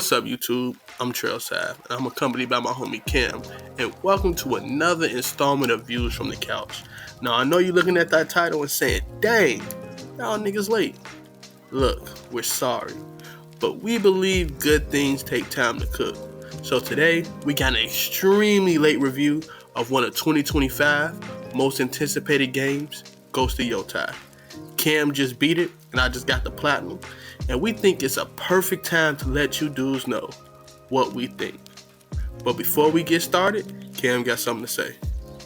What's up, YouTube? I'm Trail Sav, and I'm accompanied by my homie Cam, and welcome to another installment of Views from the Couch. Now, I know you're looking at that title and saying, dang, y'all niggas late. Look, we're sorry, but we believe good things take time to cook. So today, we got an extremely late review of one of 2025 most anticipated games, Ghost of Yotei. Cam just beat it, and I just got the platinum, and we think it's a perfect time to let you dudes know what we think. But before we get started, Cam got something to say.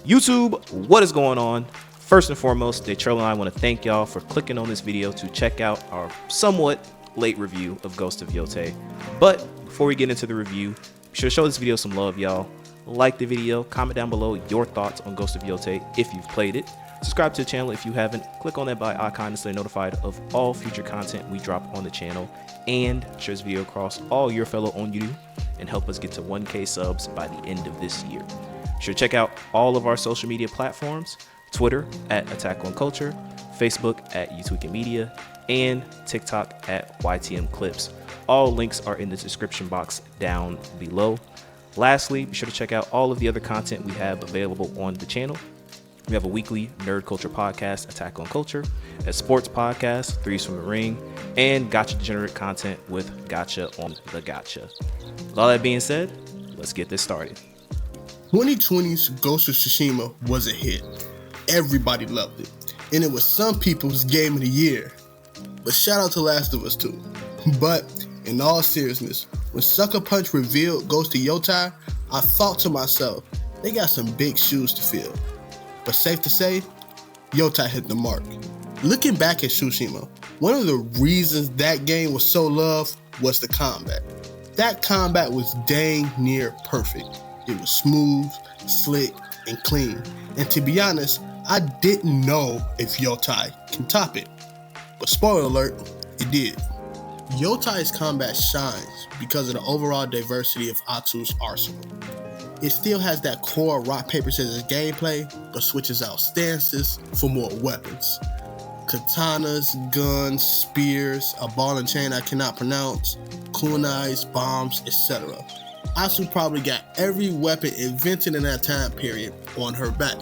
YouTube, what is going on? First and foremost, Trail and I want to thank y'all for clicking on this video to check out our somewhat late review of Ghost of Yotei. But before we get into the review, be sure to show this video some love, y'all. Like the video, comment down below your thoughts on Ghost of Yotei if you've played it. Subscribe to the channel if you haven't. Click on that bell icon to stay notified of all future content we drop on the channel. And share this video across all your fellow on YouTube and help us get to 1K subs by the end of this year. Be sure to check out all of our social media platforms. Twitter at Attack on Culture, Facebook at Tweeking Media, and TikTok at YTM Clips. All links are in the description box down below. Lastly, be sure to check out all of the other content we have available on the channel. We have a weekly nerd culture podcast, Attack on Culture, a sports podcast, Threes from the Ring, and gotcha degenerate content with Gotcha on the Gotcha. With all that being said, let's get this started. 2020's Ghost of Tsushima was a hit. Everybody loved it, and it was some people's game of the year. But shout out to Last of Us 2. But in all seriousness, when Sucker Punch revealed Ghost of Yotei, I thought to myself, they got some big shoes to fill. But safe to say, Yotei hit the mark. Looking back at Tsushima, one of the reasons that game was so loved was the combat. That combat was dang near perfect. It was smooth, slick, and clean. And to be honest, I didn't know if Yotei can top it. But spoiler alert, it did. Yotei's combat shines because of the overall diversity of Atsu's arsenal. It still has that core rock, paper, scissors gameplay, but switches out stances for more weapons. Katanas, guns, spears, a ball and chain I cannot pronounce, kunais, bombs, etc. Atsu probably got every weapon invented in that time period on her back.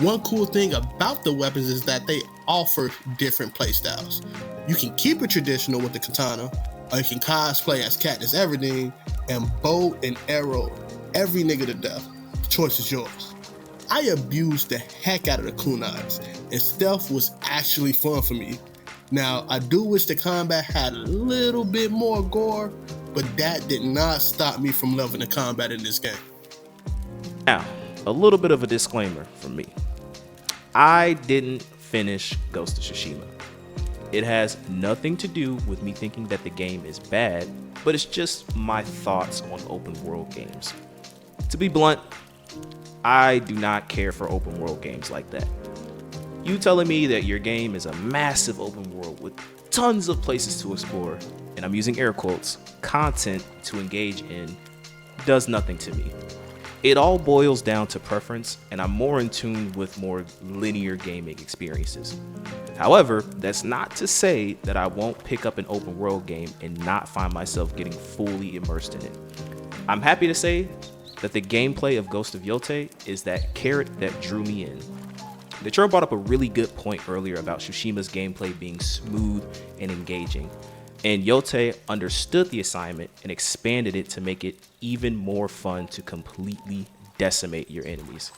One cool thing about the weapons is that they offer different playstyles. You can keep it traditional with the katana, or you can cosplay as Katniss Everdeen and bow and arrow every nigga to death. The choice is yours. I abused the heck out of the kunais, and stealth was actually fun for me. Now, I do wish the combat had a little bit more gore, but that did not stop me from loving the combat in this game. Now, a little bit of a disclaimer from me. I didn't finish Ghost of Tsushima. It has nothing to do with me thinking that the game is bad, but it's just my thoughts on open world games. To be blunt, I do not care for open world games like that. You telling me that your game is a massive open world with tons of places to explore, and I'm using air quotes, content to engage in, does nothing to me. It all boils down to preference, and I'm more in tune with more linear gaming experiences. However, that's not to say that I won't pick up an open world game and not find myself getting fully immersed in it. I'm happy to say that the gameplay of Ghost of Yotei is that carrot that drew me in. The Trail brought up a really good point earlier about Tsushima's gameplay being smooth and engaging, and Yotei understood the assignment and expanded it to make it even more fun to completely decimate your enemies.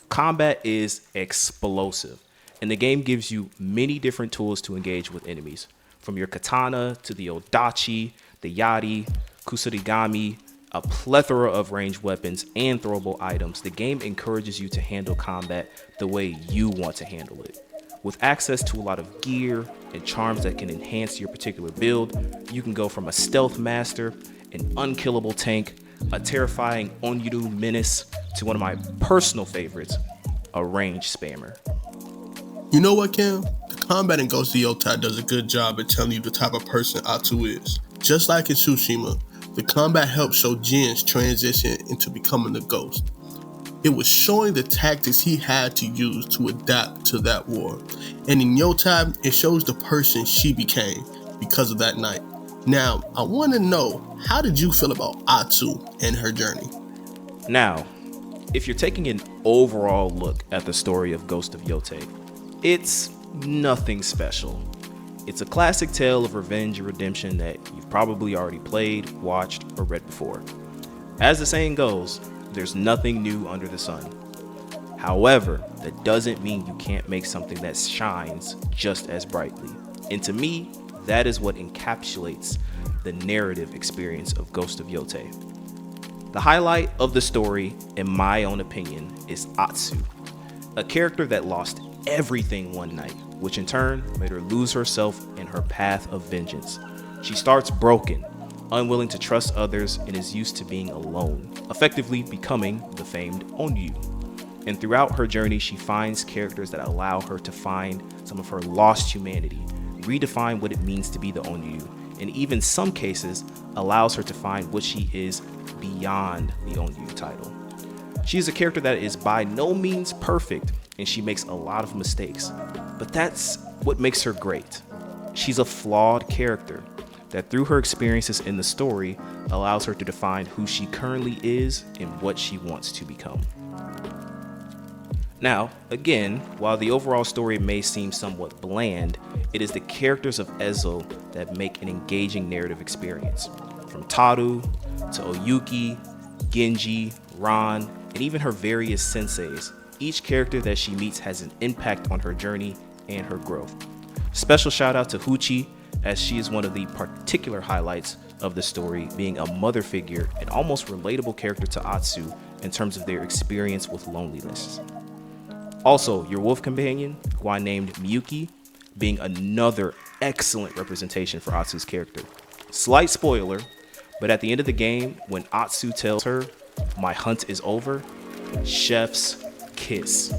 Combat is explosive, and the game gives you many different tools to engage with enemies, from your katana to the odachi, the yari, kusarigami, a plethora of ranged weapons and throwable items. The game encourages you to handle combat the way you want to handle it. With access to a lot of gear and charms that can enhance your particular build, you can go from a stealth master, an unkillable tank, a terrifying Onryu menace, to one of my personal favorites, a ranged spammer. You know what, Cam? The combat in Ghost of Yotei does a good job at telling you the type of person Atsu is. Just like in Tsushima, the combat helped show Jin's transition into becoming the ghost. It was showing the tactics he had to use to adapt to that war. And in Yotei, it shows the person she became because of that night. Now, I want to know, how did you feel about Atsu and her journey? Now, if you're taking an overall look at the story of Ghost of Yotei, it's nothing special. It's a classic tale of revenge and redemption that you've probably already played, watched, or read before. As the saying goes, there's nothing new under the sun. However, that doesn't mean you can't make something that shines just as brightly. And to me, that is what encapsulates the narrative experience of Ghost of Yotei. The highlight of the story, in my own opinion, is Atsu, a character that lost everything one night, which in turn made her lose herself in her path of vengeance. She starts broken, unwilling to trust others, and is used to being alone, effectively becoming the famed Onyu. And throughout her journey, she finds characters that allow her to find some of her lost humanity, redefine what it means to be the Onyu, and even some cases allows her to find what she is beyond the Onyu title. She is a character that is by no means perfect, and she makes a lot of mistakes, but that's what makes her great. She's a flawed character that through her experiences in the story allows her to define who she currently is and what she wants to become. Now, again, while the overall story may seem somewhat bland, it is the characters of Ezo that make an engaging narrative experience. From Taru to Oyuki, Genji, Ran, and even her various senseis, each character that she meets has an impact on her journey and her growth. Special shout out to Huchi, as she is one of the particular highlights of the story, being a mother figure and almost relatable character to Atsu in terms of their experience with loneliness. Also, your wolf companion, who I named Miyuki, being another excellent representation for Atsu's character. Slight spoiler, but at the end of the game, when Atsu tells her, "My hunt is over," chef's kiss.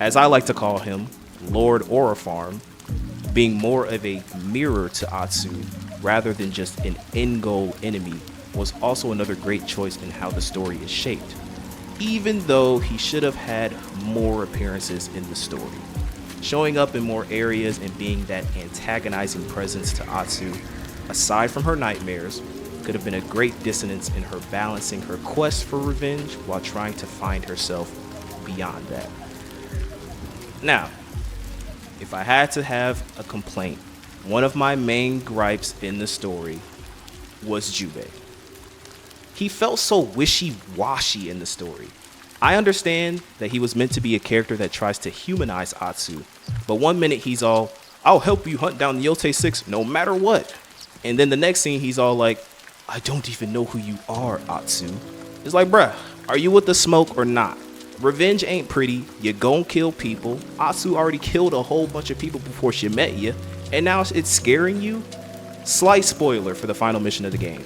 As I like to call him, Lord Orifarm, being more of a mirror to Atsu rather than just an end goal enemy, was also another great choice in how the story is shaped, even though he should have had more appearances in the story. Showing up in more areas and being that antagonizing presence to Atsu, aside from her nightmares, could have been a great dissonance in her balancing her quest for revenge while trying to find herself beyond that. Now, if I had to have a complaint, one of my main gripes in the story was Jubei. He felt so wishy-washy in the story. I understand that he was meant to be a character that tries to humanize Atsu, but one minute he's all, "I'll help you hunt down the Yotei 6 no matter what." And then the next scene he's all like, "I don't even know who you are, Atsu." It's like, bruh, are you with the smoke or not? Revenge ain't pretty, you gon' kill people. Atsu already killed a whole bunch of people before she met you, and now it's scaring you? Slight spoiler for the final mission of the game.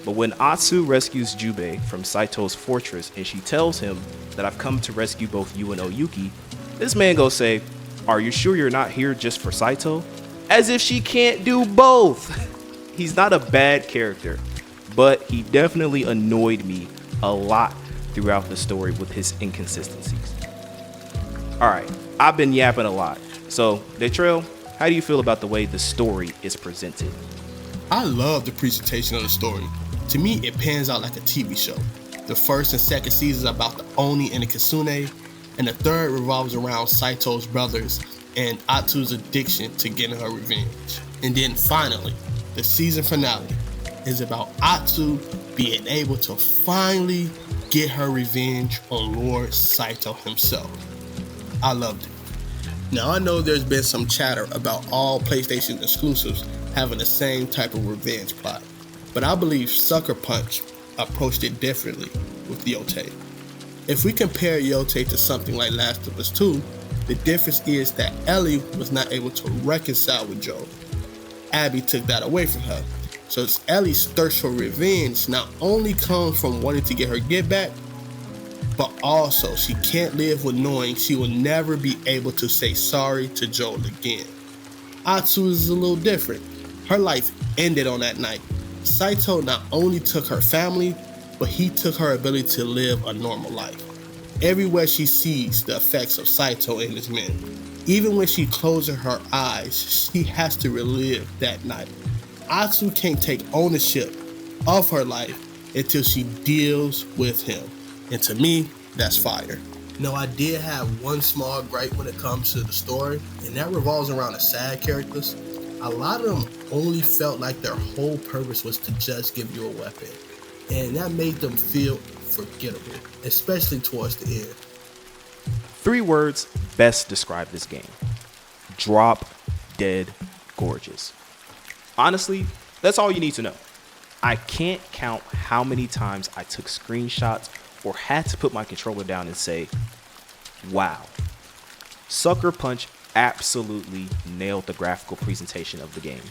But when Atsu rescues Jubei from Saito's fortress and she tells him that "I've come to rescue both you and Oyuki," this man goes say, "Are you sure you're not here just for Saito?" As if she can't do both. He's not a bad character, but he definitely annoyed me a lot throughout the story with his inconsistencies. Alright, I've been yapping a lot. So, Detrail, how do you feel about the way the story is presented? I love the presentation of the story. To me, it pans out like a TV show. The first and second seasons are about the Oni and the Kitsune, and the third revolves around Saito's brothers and Atsu's addiction to getting her revenge. And then finally, the season finale is about Atsu being able to finally get her revenge on Lord Saito himself. I loved it. Now I know there's been some chatter about all PlayStation exclusives having the same type of revenge plot, but I believe Sucker Punch approached it differently with Yotei. If we compare Yotei to something like Last of Us 2, the difference is that Ellie was not able to reconcile with Joel. Abby took that away from her. So Ellie's thirst for revenge not only comes from wanting to get her get back, but also she can't live with knowing she will never be able to say sorry to Joel again. Atsu is a little different. Her life ended on that night. Saito not only took her family, but he took her ability to live a normal life. Everywhere she sees the effects of Saito and his men. Even when she closes her eyes, she has to relive that night. Atsu can't take ownership of her life until she deals with him. And to me, that's fire. Now, I did have one small gripe when it comes to the story, and that revolves around the side characters. A lot of them only felt like their whole purpose was to just give you a weapon, and that made them feel forgettable, especially towards the end. 3 words best describe this game: drop dead gorgeous. Honestly, that's all you need to know. I can't count how many times I took screenshots or had to put my controller down and say, wow. Sucker Punch absolutely nailed the graphical presentation of the game.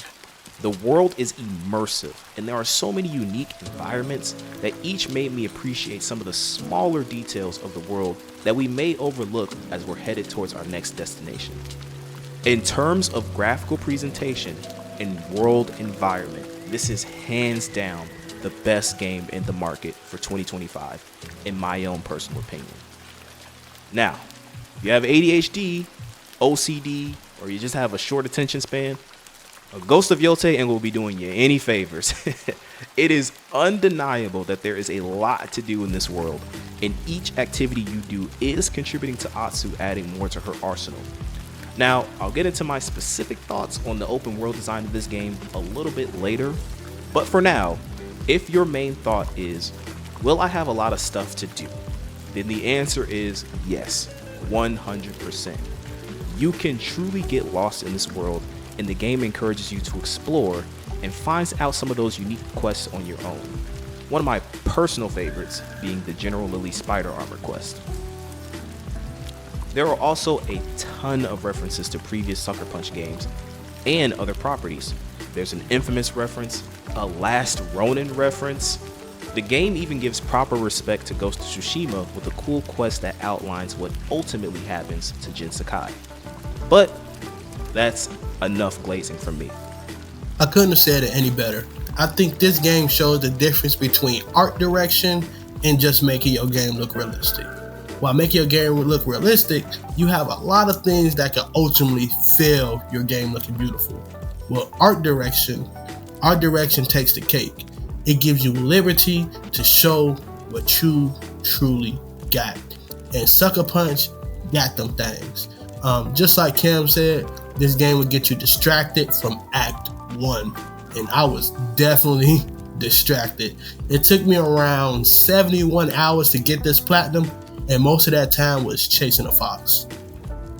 The world is immersive, and there are so many unique environments that each made me appreciate some of the smaller details of the world that we may overlook as we're headed towards our next destination. In terms of graphical presentation and world environment, this is hands down the best game in the market for 2025, in my own personal opinion. Now, if you have ADHD, OCD, or you just have a short attention span, a Ghost of Yotei ain't gonna be doing you any favors. It is undeniable that there is a lot to do in this world, and each activity you do is contributing to Atsu adding more to her arsenal. Now, I'll get into my specific thoughts on the open world design of this game a little bit later, but for now, if your main thought is, will I have a lot of stuff to do? Then the answer is yes, 100%. You can truly get lost in this world, and the game encourages you to explore and finds out some of those unique quests on your own. One of my personal favorites being the General Lily Spider Armor quest. There are also a ton of references to previous Sucker Punch games and other properties. There's an Infamous reference, a Last Ronin reference. The game even gives proper respect to Ghost of Tsushima with a cool quest that outlines what ultimately happens to Jin Sakai. But that's enough glazing from me. I couldn't have said it any better. I think this game shows the difference between art direction and just making your game look realistic. While making your game look realistic, you have a lot of things that can ultimately fill your game looking beautiful. Well, art direction takes the cake. It gives you liberty to show what you truly got. And Sucker Punch got them things. Just like Kim said, this game would get you distracted from Act 1. And I was definitely distracted. It took me around 71 hours to get this platinum, and most of that time was chasing a fox.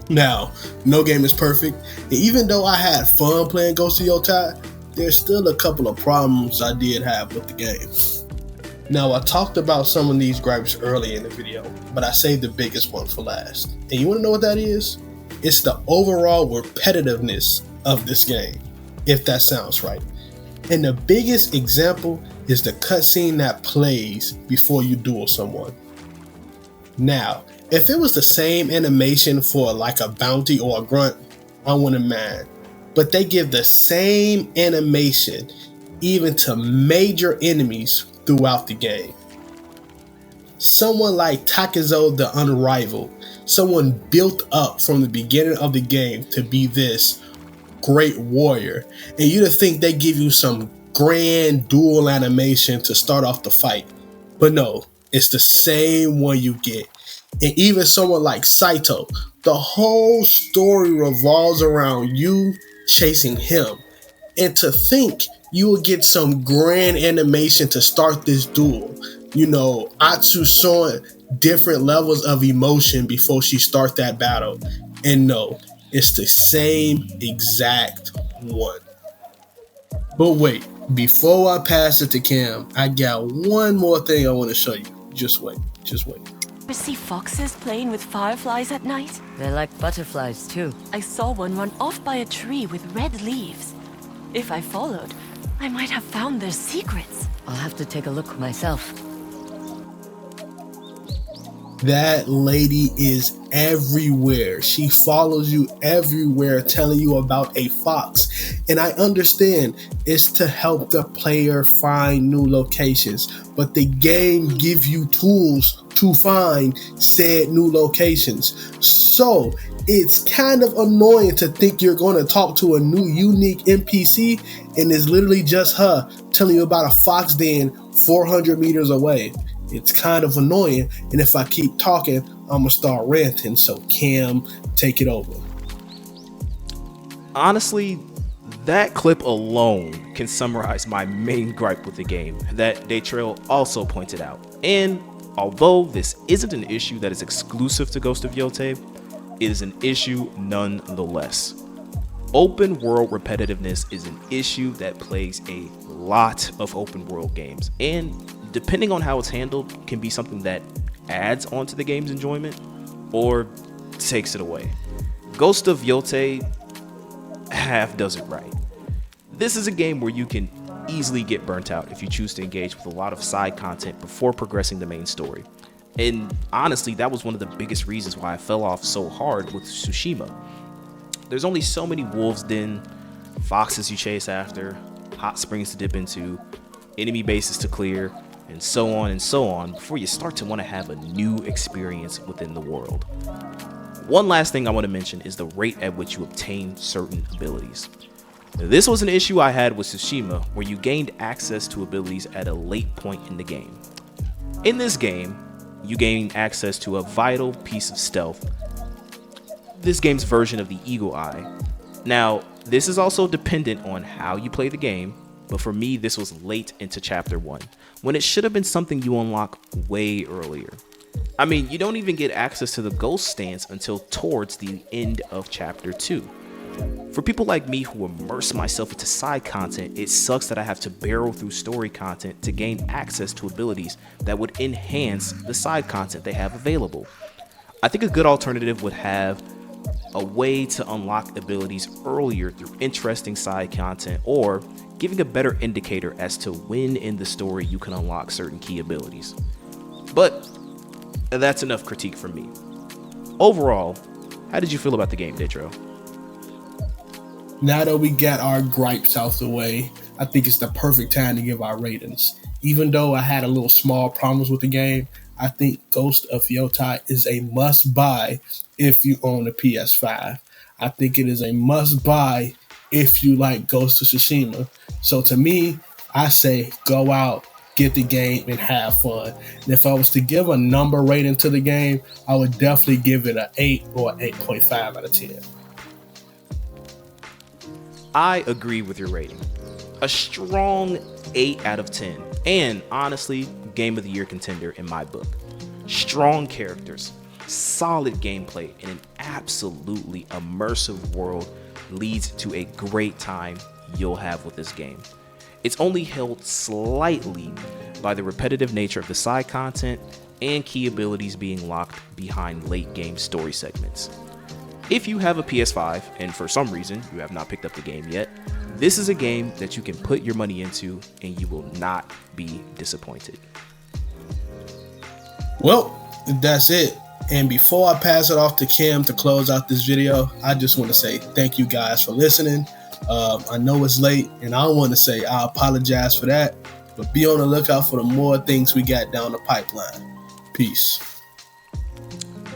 Now, no game is perfect, and even though I had fun playing Ghost of Yotei, there's still a couple of problems I did have with the game. Now, I talked about some of these gripes early in the video, but I saved the biggest one for last. And you want to know what that is? It's the overall repetitiveness of this game, if that sounds right. And the biggest example is the cutscene that plays before you duel someone. Now, if it was the same animation for like a bounty or a grunt, I wouldn't mind. But they give the same animation even to major enemies throughout the game. Someone like Takezo the Unrivaled, someone built up from the beginning of the game to be this great warrior, and you'd think they give you some grand dual animation to start off the fight. But no, it's the same one you get. And even someone like Saito, the whole story revolves around you chasing him. And to think you will get some grand animation to start this duel. You know, Atsu showing different levels of emotion before she starts that battle. And no, it's the same exact one. But wait, before I pass it to Cam, I got one more thing I want to show you. Just wait. You see foxes playing with fireflies at night? They're like butterflies, too. I saw one run off by a tree with red leaves. If I followed, I might have found their secrets. I'll have to take a look myself. That lady is everywhere. She follows you everywhere, telling you about a fox. And I understand it's to help the player find new locations, but the game gives you tools to find said new locations. So it's kind of annoying to think you're going to talk to a new unique NPC and it's literally just her telling you about a fox den 400 meters away. It's kind of annoying, and if I keep talking, I'm gonna start ranting. So Cam, take it over. Honestly, that clip alone can summarize my main gripe with the game that Daytrail also pointed out. And although this isn't an issue that is exclusive to Ghost of Yotei, it is an issue nonetheless. Open world repetitiveness is an issue that plagues a lot of open world games, and depending on how it's handled, can be something that adds on to the game's enjoyment or takes it away. Ghost of Yotei half does it right. This is a game where you can easily get burnt out if you choose to engage with a lot of side content before progressing the main story. And honestly, that was one of the biggest reasons why I fell off so hard with Tsushima. There's only so many wolves' den, foxes you chase after, hot springs to dip into, enemy bases to clear, and so on before you start to want to have a new experience within the world. One last thing I want to mention is the rate at which you obtain certain abilities. This was an issue I had with Tsushima, where you gained access to abilities at a late point in the game. In this game, you gain access to a vital piece of stealth, this game's version of the Eagle Eye. Now, this is also dependent on how you play the game, but for me, this was late into Chapter 1, when it should have been something you unlock way earlier. I mean, you don't even get access to the ghost stance until towards the end of Chapter 2. For people like me who immerse myself into side content, it sucks that I have to barrel through story content to gain access to abilities that would enhance the side content they have available. I think a good alternative would have a way to unlock abilities earlier through interesting side content, or giving a better indicator as to when in the story you can unlock certain key abilities. But that's enough critique from me. Overall, how did you feel about the game, Daytrail? Now that we got our gripes out the way, I think it's the perfect time to give our ratings. Even though I had a little small problems with the game, I think Ghost of Yotei is a must-buy if you own a PS5. I think it is a must-buy if you like Ghost of Tsushima. So to me, I say go out, get the game, and have fun. And if I was to give a number rating to the game, I would definitely give it an 8 or 8.5 out of 10. I agree with your rating. A strong 8 out of 10. And honestly, Game of the Year contender in my book. Strong characters, solid gameplay, and an absolutely immersive world leads to a great time you'll have with this game. It's only held slightly by the repetitive nature of the side content and key abilities being locked behind late game story segments. If you have a PS5 and for some reason you have not picked up the game yet, this is a game that you can put your money into and you will not be disappointed. Well, that's it. And before I pass it off to Kim to close out this video, I just want to say thank you guys for listening. I know it's late, and I want to say I apologize for that, but be on the lookout for the more things we got down the pipeline. Peace.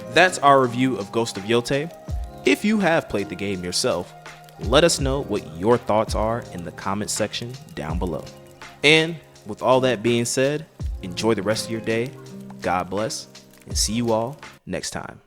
That's our review of Ghost of Yotei. If you have played the game yourself, let us know what your thoughts are in the comment section down below. And with all that being said, enjoy the rest of your day. God bless, and see you all next time.